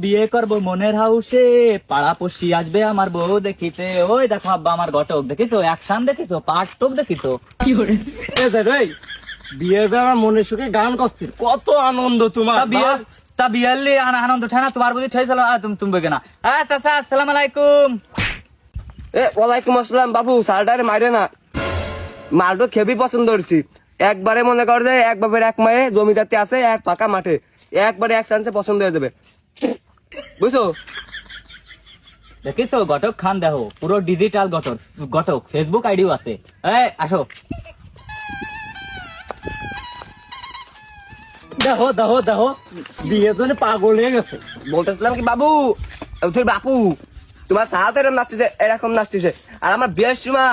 বিয়ে করব মনের হাউসে, পাড়া পড়শি আসবে আমার বউ দেখিতে। ওই দেখো আব্বা আমার ঘটক দেখিতো, অ্যাকশন দেখিতো, পার্ট টুক দেখিতো। বিয়ে আমার মনের সুখে গান করছিল, কত আনন্দ তোমার। তা বিয়াল্লি আনন্দ ঠানা তোমার বুঝি ছয়ছিল, তুমি বেগে না। হ্যাঁ চাচা আসসালামু আলাইকুম। ওয়ালাইকুম আসসালাম। বাবু সালটারে মারে না, মালটো খেবি পছন্দ করছি। একবারে মনে কর যে এক বাপের এক মায়ে জমি জাতি আছে, এক ফাঁকা মাঠে, একবারে এক চান্সে পছন্দ হয়ে যাবে, বুঝছো? দেখিতো ঘটক খান, দেখো পুরো ডিজিটাল ঘটক, ফেসবুক আইডিও আছে। আসো দেখো দেখো দেখো, বিয়ের জন্য পাগল হয়ে গেছে। বলতেছিলাম কি বাবু, তুই বাপু তোমার সাথ এরকম নাচতেছে, এরকম নাচতেছে। আর আমার বিয়ের সময়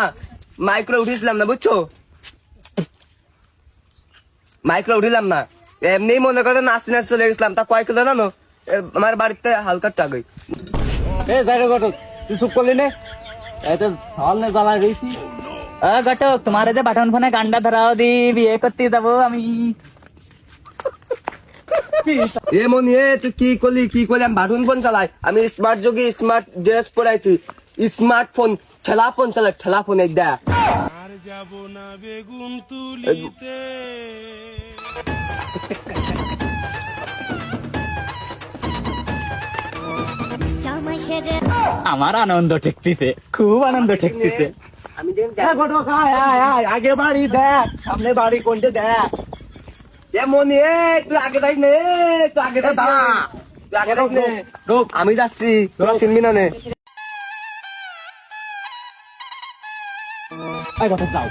মাইক্রো উঠেছিলাম না, বুঝছো? মাইক্রো উঠিলাম না, এমনি মনে করে নাচতে নাচতে চলে গেছিলাম। তা কয় কিলো জানো? আমার বাড়িতে হালকা টাকাই। যাই রে ঘটক, তুই চুপ করলি নে, এই তো হল নে জ্বালা গেছি। ঘটক তোমার যে বাটন ফোনে গান্ডা ধরাও দি, বিয়ে করতে যাবো আমি। এ মনি তুই কি করলি? আমি বাটন ফোন চালাই, আমি স্মার্ট যোগী, স্মার্ট ড্রেস পরাইছি, স্মার্টফোন ঠেলা ফোন চালাই, ঠেলা ফোন একদা। আর যাব না বেগুন তুলিতে। আমার আনন্দ ঠেকতিছে, খুব আনন্দ ঠেকতিছে। আমি ঘটক আয়, আগে বাড়ি দেখ, সামনে বাড়ি কোনটা দেখ। এ মনি তুই আগে যাইস নে, তুই আগে দাঁড়া, তুই আগে যাইস নে। আমি যাচ্ছি, তোরা চিনবি না নে। ঘটক যাও।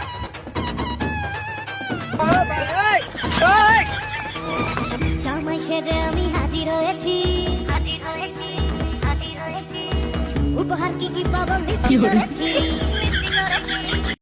জামাই সেজে আমি হাজির হয়েছি, উপহার কি পাবো লিস্ট করেছি।